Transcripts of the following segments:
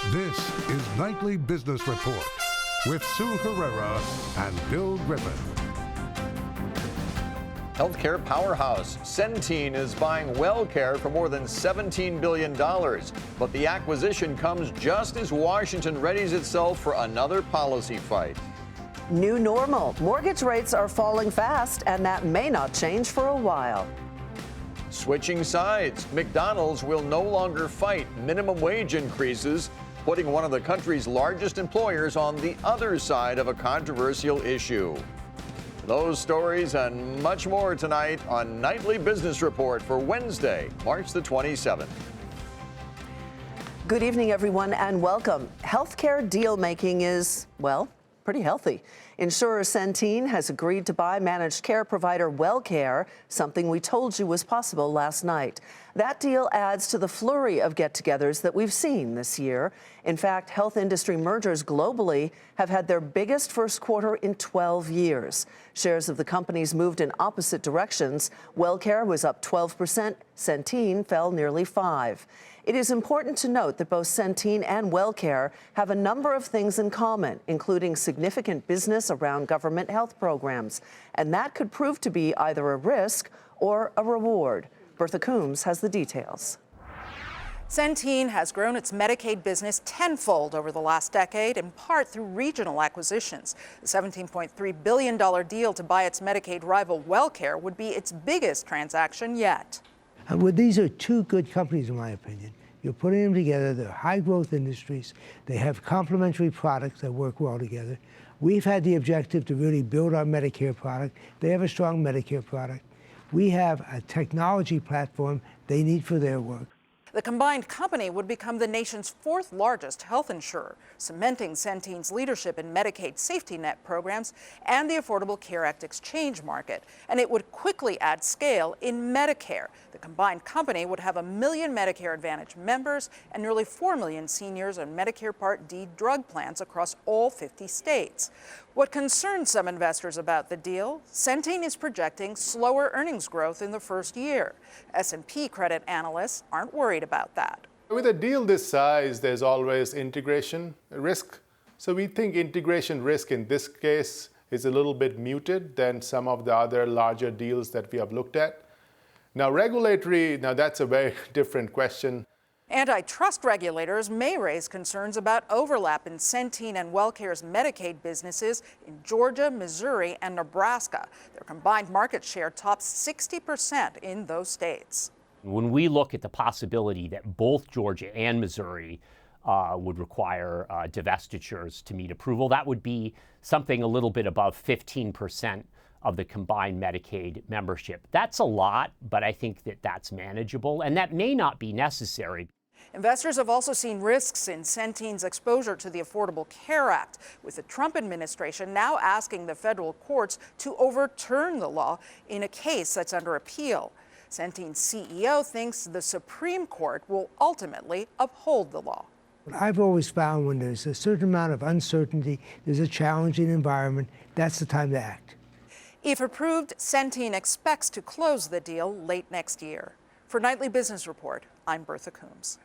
This is Nightly Business Report with Sue Herrera and Bill Griffin. Healthcare powerhouse Centene is buying Wellcare for more than $17 billion. But the acquisition comes just as Washington readies itself for another policy fight. New normal. Mortgage rates are falling fast, and that may not change for a while. Switching sides. McDonald's will no longer fight minimum wage increases, putting one of the country's largest employers on the other side of a controversial issue. Those stories and much more tonight on Nightly Business Report for Wednesday, March the 27th. Good evening, everyone, and welcome. Healthcare deal making is, well, pretty healthy. Insurer Centene has agreed to buy managed care provider Wellcare, something we told you was possible last night. That deal adds to the flurry of get-togethers that we've seen this year. In fact, health industry mergers globally have had their biggest first quarter in 12 years. Shares of the companies moved in opposite directions. Wellcare was up 12%, Centene fell nearly 5%. It is important to note that both Centene and Wellcare have a number of things in common, including significant business around government health programs. And that could prove to be either a risk or a reward. Bertha Coombs has the details. Centene has grown its Medicaid business tenfold over the last decade, in part through regional acquisitions. The $17.3 billion deal to buy its Medicaid rival Wellcare would be its biggest transaction yet. Well, these are two good companies, in my opinion. You're putting them together. They're high-growth industries. They have complementary products that work well together. We've had the objective to really build our Medicare product. They have a strong Medicare product. We have a technology platform they need for their work. The combined company would become the nation's fourth largest health insurer, cementing Centene's leadership in Medicaid safety net programs and the Affordable Care Act exchange market. And it would quickly add scale in Medicare. The combined company would have 1 million Medicare Advantage members and nearly 4 million seniors on Medicare Part D drug plans across all 50 states. What concerns some investors about the deal? Centene is projecting slower earnings growth in the first year. S&P credit analysts aren't worried about that. With a deal this size, there's always integration risk. So we think integration risk in this case is a little bit muted than some of the other larger deals that we have looked at. Now, that's a very different question. Antitrust regulators may raise concerns about overlap in Centene and Wellcare's Medicaid businesses in Georgia, Missouri, and Nebraska. Their combined market share tops 60% in those states. When we look at the possibility that both Georgia and Missouri would require divestitures to meet approval, that would be something a little bit above 15% of the combined Medicaid membership. That's a lot, but I think that that's manageable, and that may not be necessary. Investors have also seen risks in Centene's exposure to the Affordable Care Act, with the Trump administration now asking the federal courts to overturn the law in a case that's under appeal. Centene's CEO thinks the Supreme Court will ultimately uphold the law. I've always found when there's a certain amount of uncertainty, there's a challenging environment, that's the time to act. If approved, Centene expects to close the deal late next year. For Nightly Business Report, I'm Bertha Coombs.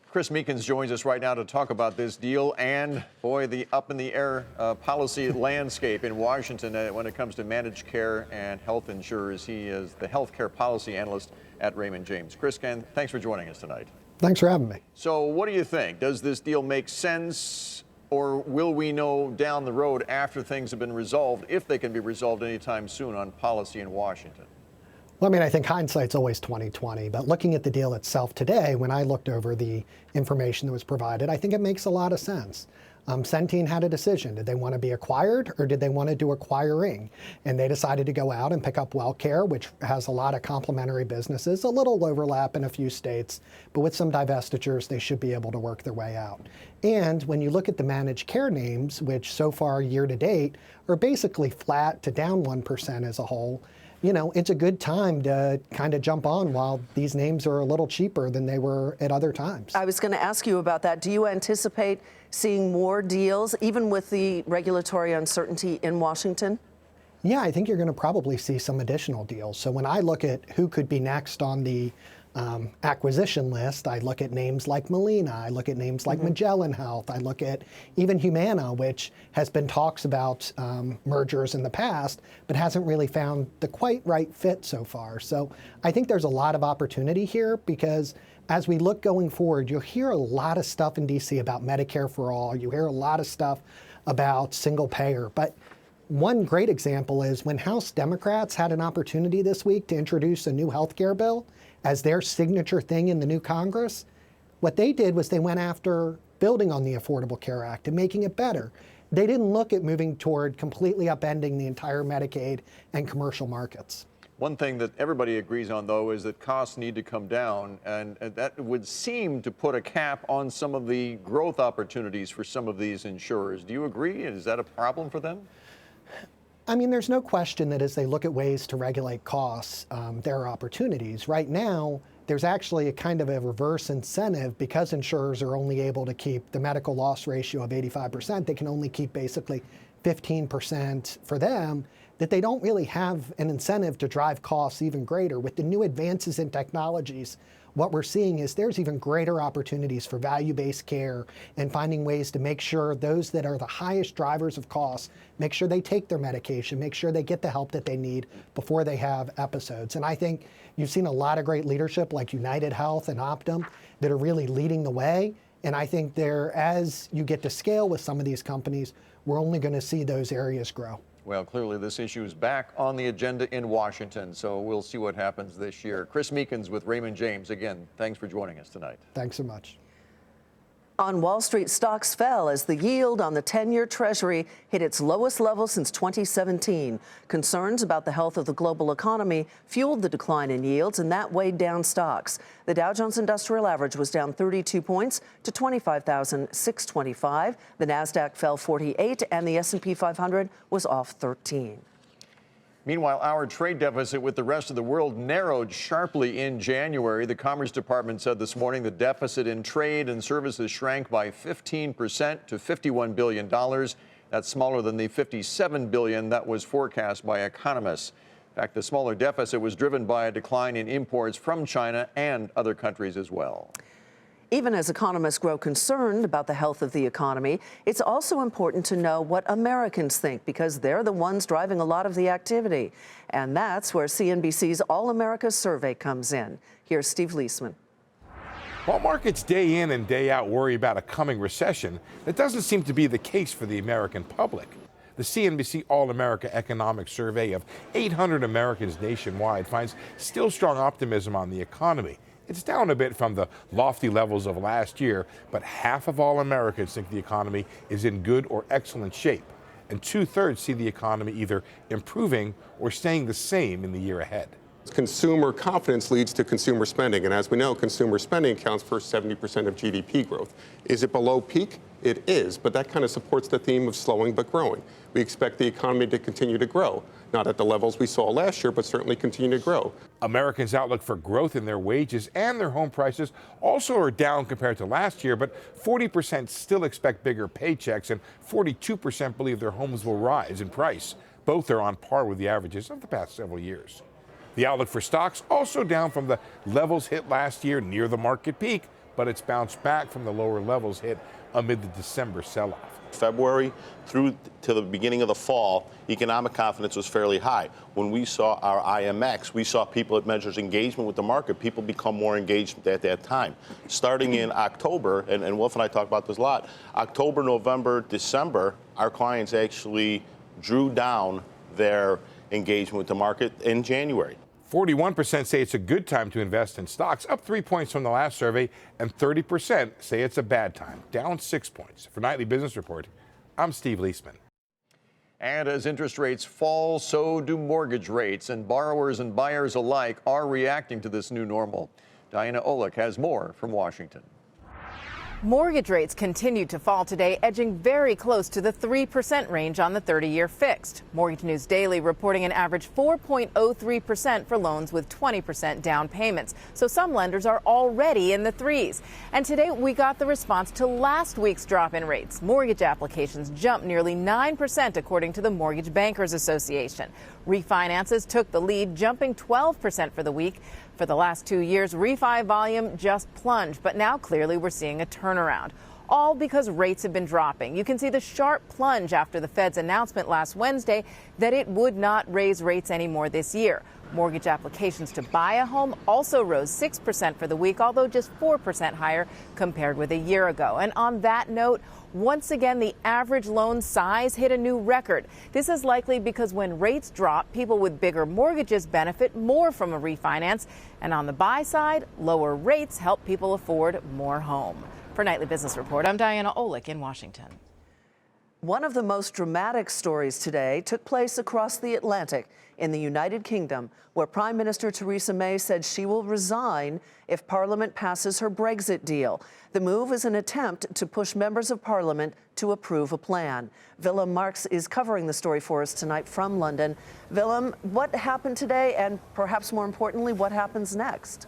Kris Meekes joins us right now to talk about this deal and, boy, the up-in-the-air policy landscape in Washington when it comes to managed care and health insurers. He is the healthcare policy analyst at Raymond James. Kris, thanks for joining us tonight. Thanks for having me. So what do you think? Does this deal make sense, or will we know down the road after things have been resolved, if they can be resolved anytime soon on policy in Washington? Well, I mean, I think hindsight's always 20/20, but looking at the deal itself today, when I looked over the information that was provided, I think it makes a lot of sense. Centene had a decision. Did they want to be acquired, or did they want to do acquiring? And they decided to go out and pick up Wellcare, which has a lot of complementary businesses, a little overlap in a few states, but with some divestitures, they should be able to work their way out. And when you look at the managed care names, which so far year to date are basically flat to down 1% as a whole, you know, it's a good time to kind of jump on while these names are a little cheaper than they were at other times. I was going to ask you about that. Do you anticipate seeing more deals, even with the regulatory uncertainty in Washington? Yeah, I think you're going to probably see some additional deals. So when I look at who could be next on the acquisition list, I look at names like Molina, I look at names like Magellan Health, I look at even Humana, which has been talks about mergers in the past, but hasn't really found the quite right fit so far. So I think there's a lot of opportunity here, because as we look going forward, you'll hear a lot of stuff in DC about Medicare for all. You hear a lot of stuff about single payer. But one great example is when House Democrats had an opportunity this week to introduce a new health care bill as their signature thing in the new Congress, what they did was they went after building on the Affordable Care Act and making it better. They didn't look at moving toward completely upending the entire Medicaid and commercial markets. One thing that everybody agrees on, though, is that costs need to come down, and that would seem to put a cap on some of the growth opportunities for some of these insurers. Do you agree? Is that a problem for them? I mean, there's no question that as they look at ways to regulate costs, there are opportunities. Right now, there's actually a kind of a reverse incentive because insurers are only able to keep the medical loss ratio of 85%. They can only keep basically 15% for them, that they don't really have an incentive to drive costs even greater. With the new advances in technologies, what we're seeing is there's even greater opportunities for value-based care and finding ways to make sure those that are the highest drivers of costs, make sure they take their medication, make sure they get the help that they need before they have episodes. And I think you've seen a lot of great leadership like United Health and Optum that are really leading the way. And I think there, as you get to scale with some of these companies, we're only going to see those areas grow. Well, clearly this issue is back on the agenda in Washington, so we'll see what happens this year. Kris Meekes with Raymond James. Again, thanks for joining us tonight. Thanks so much. On Wall Street, stocks fell as the yield on the 10-year Treasury hit its lowest level since 2017. Concerns about the health of the global economy fueled the decline in yields, and that weighed down stocks. The Dow Jones Industrial Average was down 32 points to 25,625. The Nasdaq fell 48, and the S&P 500 was off 13. Meanwhile, our trade deficit with the rest of the world narrowed sharply in January. The Commerce Department said this morning the deficit in trade and services shrank by 15% to $51 billion. That's smaller than the $57 billion that was forecast by economists. In fact, the smaller deficit was driven by a decline in imports from China and other countries as well. Even as economists grow concerned about the health of the economy, it's also important to know what Americans think, because they're the ones driving a lot of the activity. And that's where CNBC's All America survey comes in. Here's Steve Leisman. While markets day in and day out worry about a coming recession, that doesn't seem to be the case for the American public. The CNBC All America Economic Survey of 800 Americans nationwide finds still strong optimism on the economy. It's down a bit from the lofty levels of last year, but half of all Americans think the economy is in good or excellent shape, and 2/3 see the economy either improving or staying the same in the year ahead. Consumer confidence leads to consumer spending, and as we know, consumer spending accounts for 70% of GDP growth. Is it below peak? It is, but that kind of supports the theme of slowing but growing. We expect the economy to continue to grow, not at the levels we saw last year, but certainly continue to grow. Americans' outlook for growth in their wages and their home prices also are down compared to last year, but 40% still expect bigger paychecks, and 42% believe their homes will rise in price. Both are on par with the averages of the past several years. The outlook for stocks also down from the levels hit last year near the market peak, but it's bounced back from the lower levels hit amid the December sell-off. February through to the beginning of the fall, economic confidence was fairly high. When we saw our IMX, we saw people, it measures engagement with the market, people become more engaged at that time. Starting in October, and Wolf and I talk about this a lot, October, November, December, our clients actually drew down their engagement with the market in January. 41% say it's a good time to invest in stocks, up 3 points from the last survey, and 30% say it's a bad time, down 6 points. For Nightly Business Report, I'm Steve Leisman. And as interest rates fall, so do mortgage rates, and borrowers and buyers alike are reacting to this new normal. Diana Olick has more from Washington. Mortgage rates continued to fall today, edging very close to the 3% range on the 30-year fixed. Mortgage News Daily reporting an average 4.03% for loans with 20% down payments. So some lenders are already in the threes. And today we got the response to last week's drop in rates. Mortgage applications jumped nearly 9% according to the Mortgage Bankers Association. Refinances took the lead, jumping 12% for the week. For the last 2 years, refi volume just plunged, but now clearly we're seeing a turnaround. All because rates have been dropping. You can see the sharp plunge after the Fed's announcement last Wednesday that it would not raise rates anymore this year. Mortgage applications to buy a home also rose 6% for the week, although just 4% higher compared with a year ago. And on that note, once again, the average loan size hit a new record. This is likely because when rates drop, people with bigger mortgages benefit more from a refinance. And on the buy side, lower rates help people afford more home. For Nightly Business Report, I'm Diana Olick in Washington. One of the most dramatic stories today took place across the Atlantic in the United Kingdom, where Prime Minister Theresa May said she will resign if Parliament passes her Brexit deal. The move is an attempt to push members of Parliament to approve a plan. Willem Marx is covering the story for us tonight from London. Willem, what happened today, and perhaps more importantly, what happens next?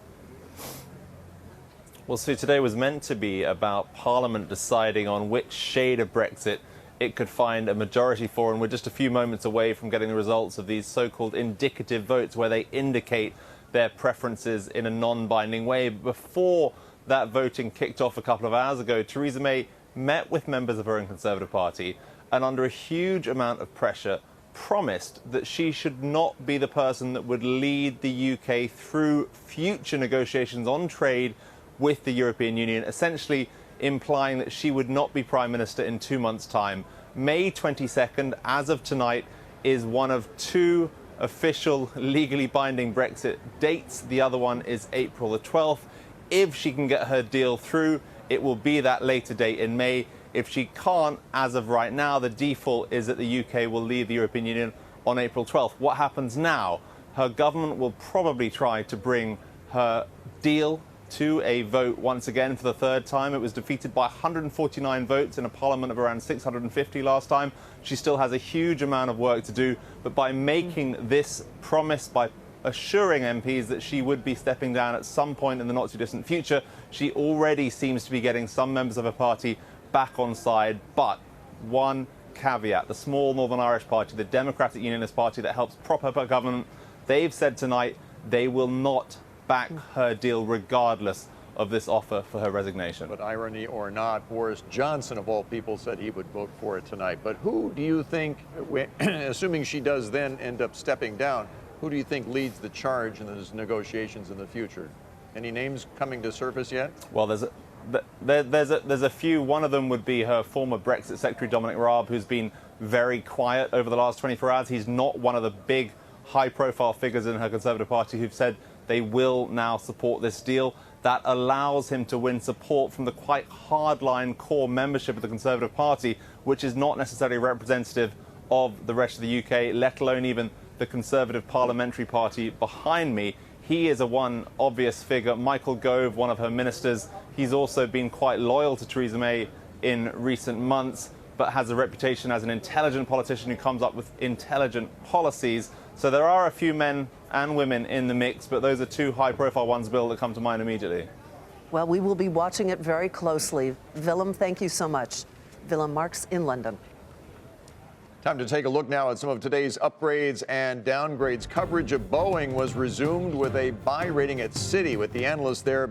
Well, Sue, today was meant to be about Parliament deciding on which shade of Brexit it could find a majority for, and we're just a few moments away from getting the results of these so-called indicative votes where they indicate their preferences in a non-binding way. Before that voting kicked off a couple of hours ago, Theresa May met with members of her own Conservative Party and under a huge amount of pressure promised that she should not be the person that would lead the UK through future negotiations on trade with the European Union, essentially implying that she would not be Prime Minister in 2 months' time. May 22nd, as of tonight, is one of two official legally binding Brexit dates. The other one is April the 12th. If she can get her deal through, it will be that later date in May. If she can't, as of right now, the default is that the UK will leave the European Union on April 12th. What happens now? Her government will probably try to bring her deal to a vote once again for the third time. It was defeated by 149 votes in a parliament of around 650 last time. She still has a huge amount of work to do, but by making this promise, by assuring MPs that she would be stepping down at some point in the not too distant future, she already seems to be getting some members of her party back on side. But one caveat: the small Northern Irish Party, the Democratic Unionist Party that helps prop up her government, they've said tonight they will not back her deal regardless of this offer for her resignation. But irony or not, Boris Johnson, of all people, said he would vote for it tonight. But who do you think, assuming she does then end up stepping down, who do you think leads the charge in those negotiations in the future? Any names coming to surface yet? Well, there's a few. One of them would be her former Brexit Secretary, Dominic Raab, who's been very quiet over the last 24 hours. He's not one of the big, high-profile figures in her Conservative Party who've said they will now support this deal. That allows him to win support from the quite hardline core membership of the Conservative Party, which is not necessarily representative of the rest of the UK, let alone even the Conservative Parliamentary Party behind me. He is a one obvious figure. Michael Gove, one of her ministers, he's also been quite loyal to Theresa May in recent months, but has a reputation as an intelligent politician who comes up with intelligent policies. So there are a few men and women in the mix, but those are two high-profile ones, Bill, that come to mind immediately. Well, we will be watching it very closely. Willem, thank you so much. Willem Marx in London. Time to take a look now at some of today's upgrades and downgrades. Coverage of Boeing was resumed with a buy rating at Citi, with the analyst there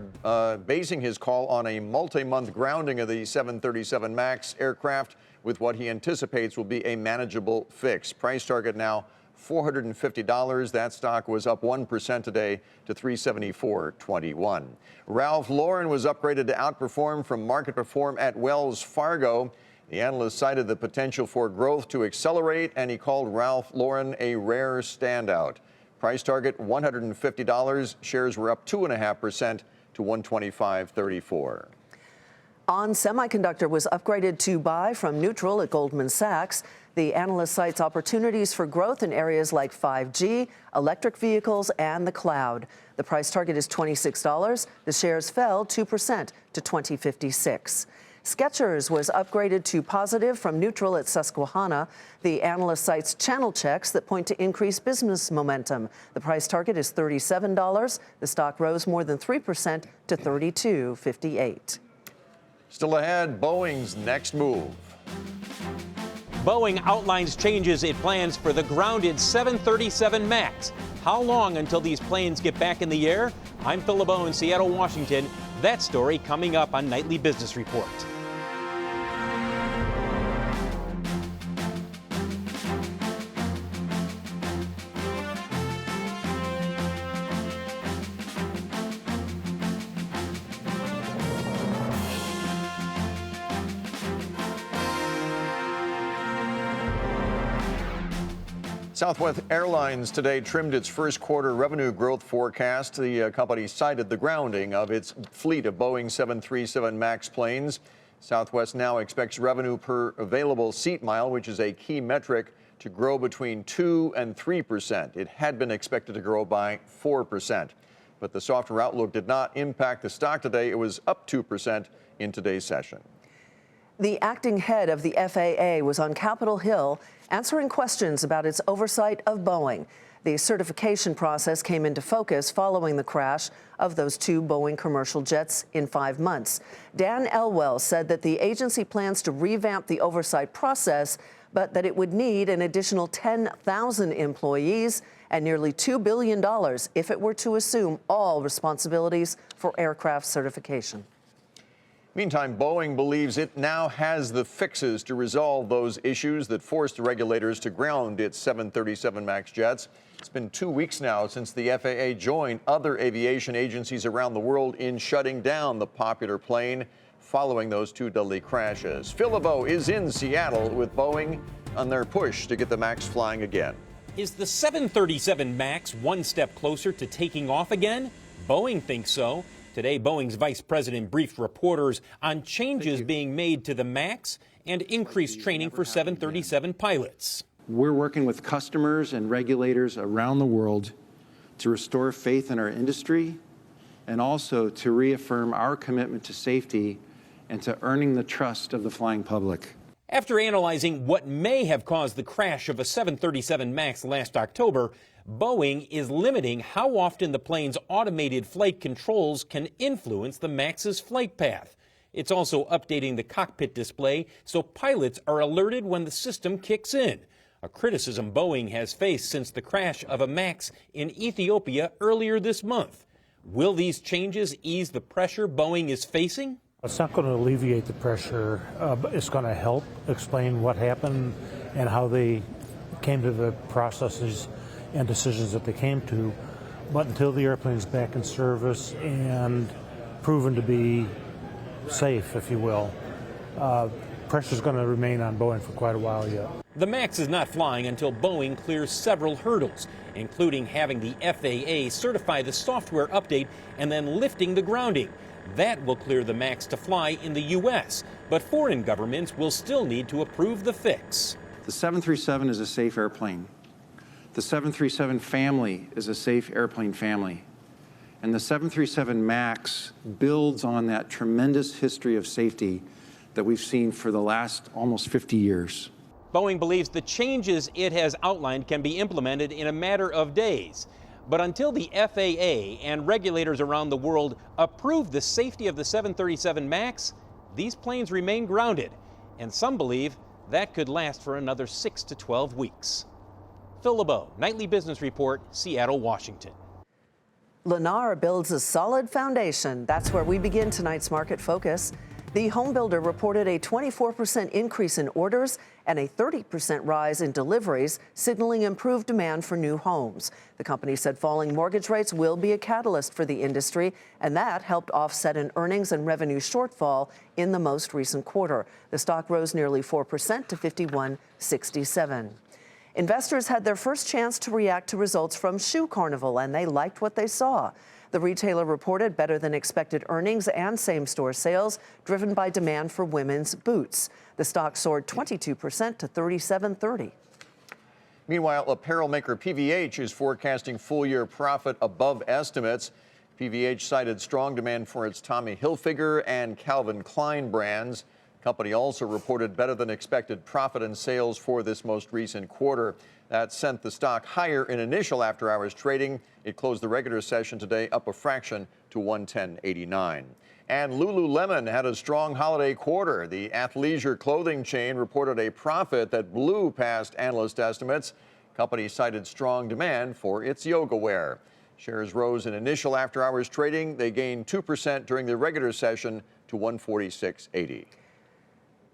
basing his call on a multi-month grounding of the 737 MAX aircraft with what he anticipates will be a manageable fix. Price target now $450. That stock was up 1% today to $374.21. Ralph Lauren was upgraded to outperform from market perform at Wells Fargo. The analyst cited the potential for growth to accelerate, and he called Ralph Lauren a rare standout. Price target $150. Shares were up 2.5% to $125.34. On Semiconductor was upgraded to buy from neutral at Goldman Sachs. The analyst cites opportunities for growth in areas like 5G, electric vehicles, and the cloud. The price target is $26. The shares fell 2% to $20.56. Skechers was upgraded to positive from neutral at Susquehanna. The analyst cites channel checks that point to increased business momentum. The price target is $37. The stock rose more than 3% to $32.58. Still ahead, Boeing's next move. Boeing outlines changes it plans for the grounded 737 MAX. How long until these planes get back in the air? I'm Phil LeBeau in Seattle, Washington. That story coming up on Nightly Business Report. Southwest Airlines today trimmed its first quarter revenue growth forecast. The company cited the grounding of its fleet of Boeing 737 MAX planes. Southwest now expects revenue per available seat mile, which is a key metric, to grow between 2% and 3%. It had been expected to grow by 4%. But the softer outlook did not impact the stock today. It was up 2% in today's session. The acting head of the FAA was on Capitol Hill answering questions about its oversight of Boeing. The certification process came into focus following the crash of those two Boeing commercial jets in 5 months. Dan Elwell said that the agency plans to revamp the oversight process, but that it would need an additional 10,000 employees and nearly $2 billion if it were to assume all responsibilities for aircraft certification. Meantime, Boeing believes it now has the fixes to resolve those issues that forced the regulators to ground its 737 MAX jets. It's been 2 weeks now since the FAA joined other aviation agencies around the world in shutting down the popular plane following those two deadly crashes. Phil LeBeau is in Seattle with Boeing on their push to get the MAX flying again. Is the 737 MAX one step closer to taking off again? Boeing thinks so. Today, Boeing's vice president briefed reporters on changes being made to the MAX and increased training for 737 pilots. We're working with customers and regulators around the world to restore faith in our industry and also to reaffirm our commitment to safety and to earning the trust of the flying public. After analyzing what may have caused the crash of a 737 MAX last October, Boeing is limiting how often the plane's automated flight controls can influence the MAX's flight path. It's also updating the cockpit display so pilots are alerted when the system kicks in, a criticism Boeing has faced since the crash of a MAX in Ethiopia earlier this month. Will these changes ease the pressure Boeing is facing? It's not going to alleviate the pressure, but it's going to help explain what happened and how they came to the processes and decisions that they came to. But until the airplane's back in service and proven to be safe, if you will, pressure's going to remain on Boeing for quite a while yet. The MAX is not flying until Boeing clears several hurdles, including having the FAA certify the software update and then lifting the grounding. That will clear the MAX to fly in the U.S., but foreign governments will still need to approve the fix. The 737 is a safe airplane. The 737 family is a safe airplane family. And the 737 MAX builds on that tremendous history of safety that we've seen for the last almost 50 years. Boeing believes the changes it has outlined can be implemented in a matter of days. But until the FAA and regulators around the world approve the safety of the 737 MAX, these planes remain grounded. And some believe that could last for another 6 to 12 weeks. Phil LeBeau, Nightly Business Report, Seattle, Washington. Lennar builds a solid foundation. That's where we begin tonight's market focus. The home builder reported a 24% increase in orders and a 30% rise in deliveries, signaling improved demand for new homes. The company said falling mortgage rates will be a catalyst for the industry, and that helped offset an earnings and revenue shortfall in the most recent quarter. The stock rose nearly 4% to $51.67. Investors had their first chance to react to results from Shoe Carnival, and they liked what they saw. The retailer reported better than expected earnings and same-store sales, driven by demand for women's boots. The stock soared 22% to $37.30. Meanwhile, apparel maker PVH is forecasting full-year profit above estimates. PVH cited strong demand for its Tommy Hilfiger and Calvin Klein brands. The company also reported better than expected profit and sales for this most recent quarter. That sent the stock higher in initial after-hours trading. It closed the regular session today up a fraction to 110.89. And Lululemon had a strong holiday quarter. The athleisure clothing chain reported a profit that blew past analyst estimates. Company cited strong demand for its yoga wear. Shares rose in initial after-hours trading. They gained 2% during the regular session to 146.80.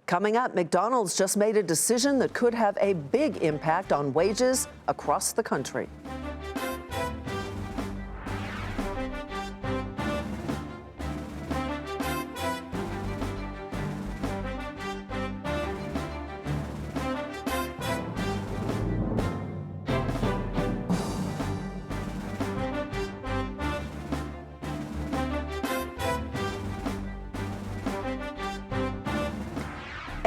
Coming up, McDonald's just made a decision that could have a big impact on wages across the country.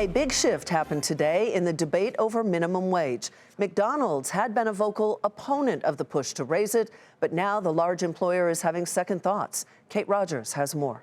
A big shift happened today in the debate over minimum wage. McDonald's had been a vocal opponent of the push to raise it, but now the large employer is having second thoughts. Kate Rogers has more.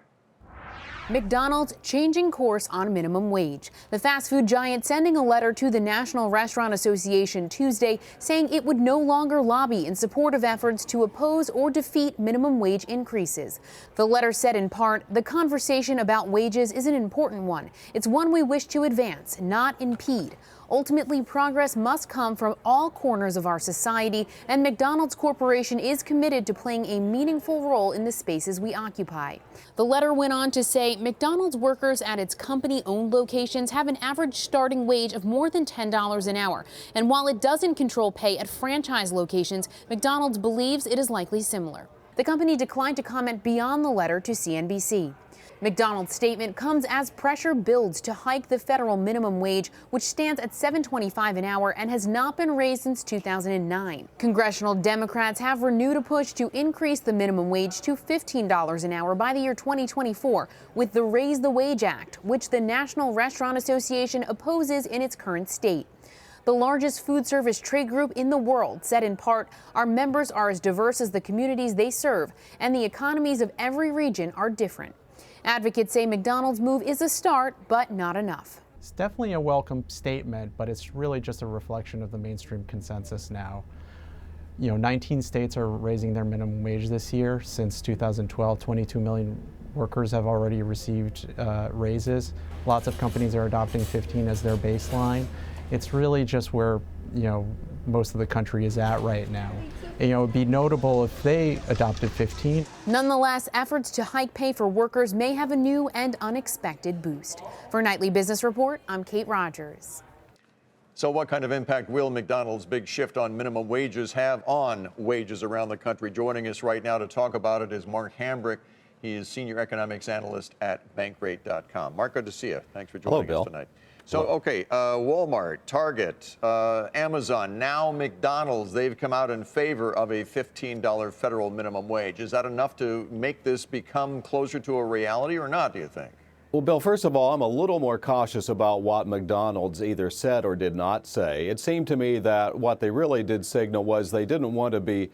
McDonald's changing course on minimum wage. The fast food giant sending a letter to the National Restaurant Association Tuesday saying it would no longer lobby in support of efforts to oppose or defeat minimum wage increases. The letter said in part, the conversation about wages is an important one. It's one we wish to advance, not impede. Ultimately, progress must come from all corners of our society, and McDonald's Corporation is committed to playing a meaningful role in the spaces we occupy. The letter went on to say McDonald's workers at its company-owned locations have an average starting wage of more than $10 an hour. And while it doesn't control pay at franchise locations, McDonald's believes it is likely similar. The company declined to comment beyond the letter to CNBC. McDonald's statement comes as pressure builds to hike the federal minimum wage, which stands at $7.25 an hour and has not been raised since 2009. Congressional Democrats have renewed a push to increase the minimum wage to $15 an hour by the year 2024 with the Raise the Wage Act, which the National Restaurant Association opposes in its current state. The largest food service trade group in the world said in part, our members are as diverse as the communities they serve, and the economies of every region are different. Advocates say McDonald's move is a start, but not enough. It's definitely a welcome statement, but it's really just a reflection of the mainstream consensus now. 19 states are raising their minimum wage this year. Since 2012, 22 million workers have already received raises. Lots of companies are adopting 15 as their baseline. It's really just where, most of the country is at right now. It would be notable if they adopted 15. Nonetheless, efforts to hike pay for workers may have a new and unexpected boost. For Nightly Business Report, I'm Kate Rogers. So what kind of impact will McDonald's big shift on minimum wages have on wages around the country? Joining us right now to talk about it is Mark Hambrick. He is Senior Economics Analyst at Bankrate.com. Mark, good to see you. Thanks for joining us tonight. So, okay, Walmart, Target, Amazon, now McDonald's, they've come out in favor of a $15 federal minimum wage. Is that enough to make this become closer to a reality or not, do you think? Well, Bill, first of all, I'm a little more cautious about what McDonald's either said or did not say. It seemed to me that what they really did signal was they didn't want to be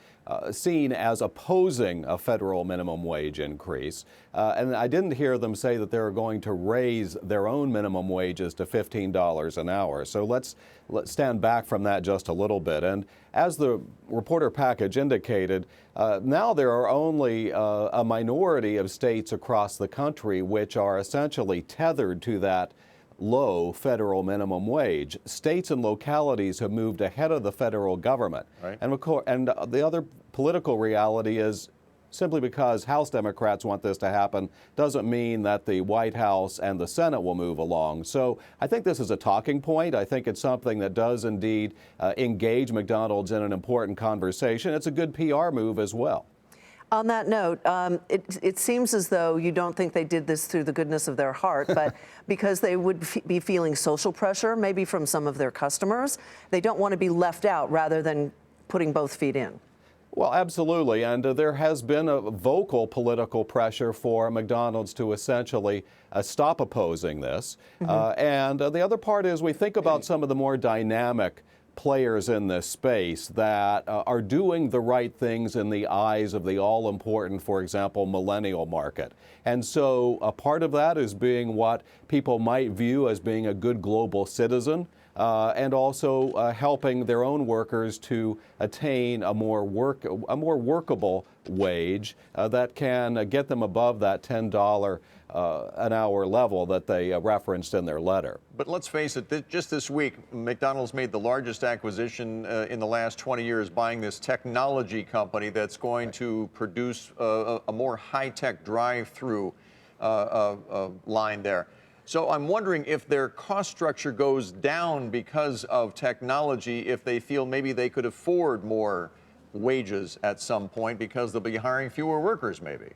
seen as opposing a federal minimum wage increase. And I didn't hear them say that they were going to raise their own minimum wages to $15 an hour. So let's stand back from that just a little bit. And as the reporter package indicated, now there are only a minority of states across the country which are essentially tethered to that low federal minimum wage. States and localities have moved ahead of the federal government. Right. And the other political reality is simply because House Democrats want this to happen doesn't mean that the White House and the Senate will move along. So I think this is a talking point. I think it's something that does indeed engage McDonald's in an important conversation. It's a good PR move as well. On that note, it seems as though you don't think they did this through the goodness of their heart, but because they would be feeling social pressure, maybe from some of their customers. They don't want to be left out rather than putting both feet in. Well, absolutely. And there has been a vocal political pressure for McDonald's to essentially stop opposing this. And the other part is we think about some of the more dynamic players in this space that are doing the right things in the eyes of the all-important, for example, millennial market. And so a part of that is being what people might view as being a good global citizen. and also helping their own workers to attain a more workable wage that can get them above that $10 an hour level that they referenced in their letter. But let's face it, just this week, McDonald's made the largest acquisition in the last 20 years, buying this technology company that's going to produce a more high-tech drive-through line there. So I'm wondering if their cost structure goes down because of technology, if they feel maybe they could afford more wages at some point because they'll be hiring fewer workers maybe.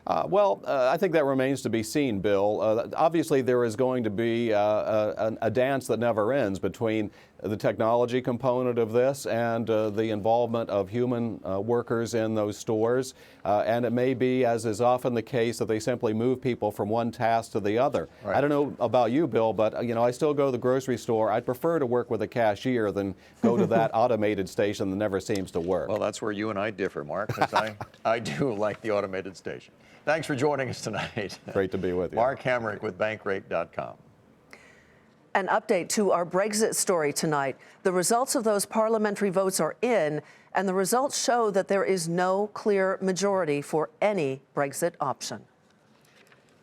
I think that remains to be seen, Bill. Obviously, there is going to be a dance that never ends between the technology component of this and the involvement of human workers in those stores. And it may be, as is often the case, that they simply move people from one task to the other. Right. I don't know about you, Bill, but I still go to the grocery store. I'd prefer to work with a cashier than go to that automated station that never seems to work. Well, that's where you and I differ, Mark, because I do like the automated station. Thanks for joining us tonight. Great to be with you. Mark Hambrick with Bankrate.com. An update to our Brexit story tonight. The results of those parliamentary votes are in, and the results show that there is no clear majority for any Brexit option.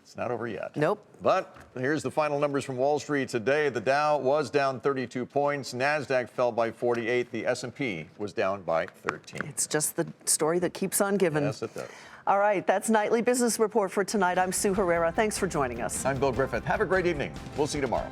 It's not over yet. Nope. But here's the final numbers from Wall Street today. The Dow was down 32 points. NASDAQ fell by 48. The S&P was down by 13. It's just the story that keeps on giving. Yes, it does. All right, that's Nightly Business Report for tonight. I'm Sue Herrera. Thanks for joining us. I'm Bill Griffith. Have a great evening. We'll see you tomorrow.